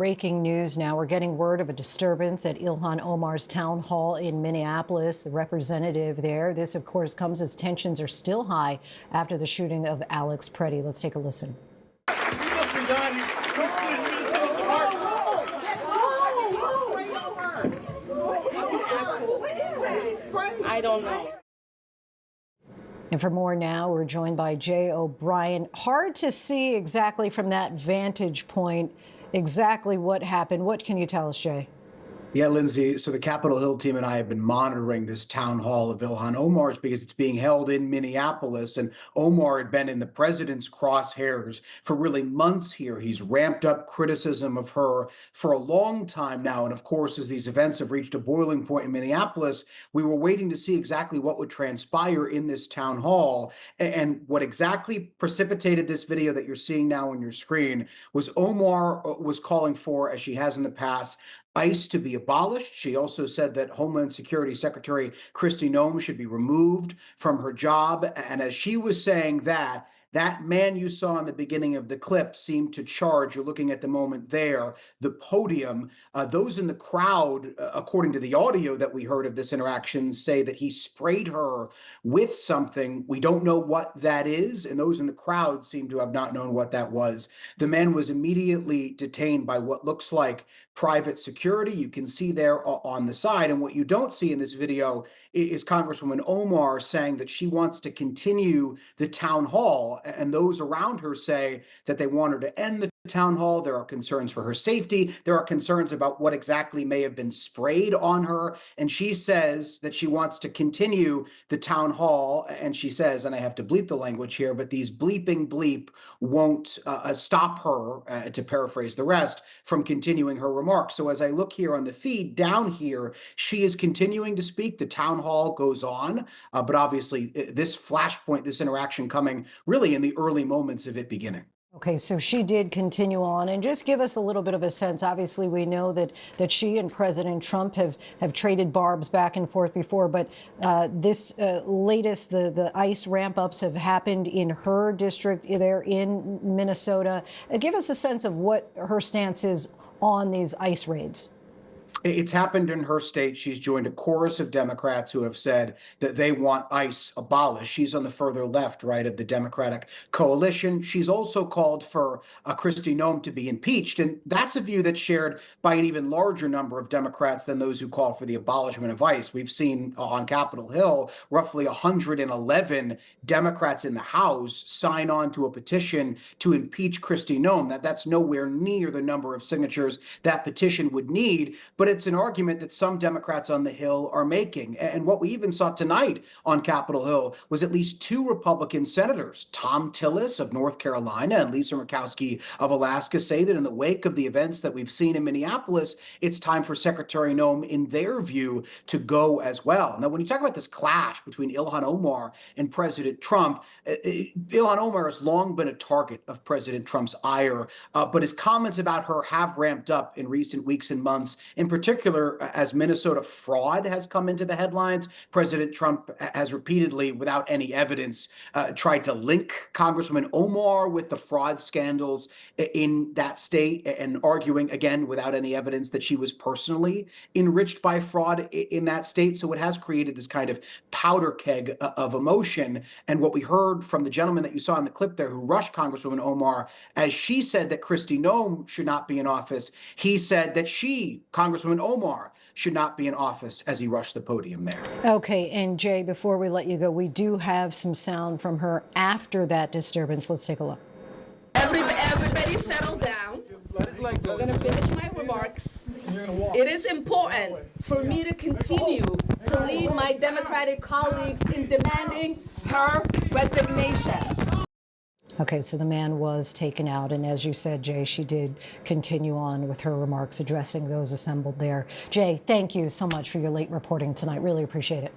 Breaking news now. We're getting word of a disturbance at Ilhan Omar's town hall in Minneapolis. The representative there. This, of course, comes as tensions are still high after the shooting of Alex Preddy. Let's take a listen. I don't know. And for more now, we're joined by Jay O'Brien. Hard to see exactly from that vantage point exactly what happened. What can you tell us, Jay? Yeah, Lindsay. So the Capitol Hill team and I have been monitoring this town hall of Ilhan Omar's because it's being held in Minneapolis. And Omar had been in the president's crosshairs for really months here. He's ramped up criticism of her for a long time now. And of course, as these events have reached a boiling point in Minneapolis, we were waiting to see exactly what would transpire in this town hall. And what exactly precipitated this video that you're seeing now on your screen was Omar was calling for, as she has in the past, ICE to be abolished. She also said that Homeland Security Secretary Kristi Noem should be removed from her job. And as she was saying that man you saw in the beginning of the clip seemed to charge, you're looking at the moment there, the podium. Those in the crowd, according to the audio that we heard of this interaction, say that he sprayed her with something. We don't know what that is, and those in the crowd seem to have not known what that was. The man was immediately detained by what looks like private security. You can see there on the side, and what you don't see in this video is Congresswoman Omar saying that she wants to continue the town hall, and those around her say that they want her to end the town hall. There are concerns for her safety. There are concerns about what exactly may have been sprayed on her. And she says that she wants to continue the town hall. And she says, and I have to bleep the language here, but these bleeping bleep won't stop her, to paraphrase the rest, from continuing her remarks. So as I look here on the feed down here, she is continuing to speak. The town hall goes on, but obviously this flashpoint, this interaction coming really in the early moments of it beginning. Okay, so she did continue on, and just give us a little bit of a sense. Obviously, we know that she and President Trump have traded barbs back and forth before, but this latest, the ICE ramp-ups have happened in her district there in Minnesota. Give us a sense of what her stance is on these ICE raids. It's happened in her state. She's joined a chorus of Democrats who have said that they want ICE abolished. She's on the further left, right, of the Democratic coalition. She's also called for Kristi Noem to be impeached. And that's a view that's shared by an even larger number of Democrats than those who call for the abolishment of ICE. We've seen on Capitol Hill roughly 111 Democrats in the House sign on to a petition to impeach Kristi Noem. That's nowhere near the number of signatures that petition would need. But it's an argument that some Democrats on the Hill are making. And what we even saw tonight on Capitol Hill was at least two Republican senators, Tom Tillis of North Carolina and Lisa Murkowski of Alaska, say that in the wake of the events that we've seen in Minneapolis, it's time for Secretary Noem, in their view, to go as well. Now, when you talk about this clash between Ilhan Omar and President Trump, Ilhan Omar has long been a target of President Trump's ire, but his comments about her have ramped up in recent weeks and months. In particular, as Minnesota fraud has come into the headlines, President Trump has repeatedly, without any evidence, tried to link Congresswoman Omar with the fraud scandals in that state, and arguing, again, without any evidence, that she was personally enriched by fraud in that state. So it has created this kind of powder keg of emotion. And what we heard from the gentleman that you saw in the clip there who rushed Congresswoman Omar, as she said that Kristi Noem should not be in office, he said that Congresswoman Omar, should not be in office, as he rushed the podium there. Okay, and Jay, before we let you go, we do have some sound from her after that disturbance. Let's take a look. Everybody settle down. I'm going to finish my remarks. It is important for me to continue to lead my Democratic colleagues in demanding her resignation. Okay, so the man was taken out, and as you said, Jay, she did continue on with her remarks addressing those assembled there. Jay, thank you so much for your late reporting tonight. Really appreciate it.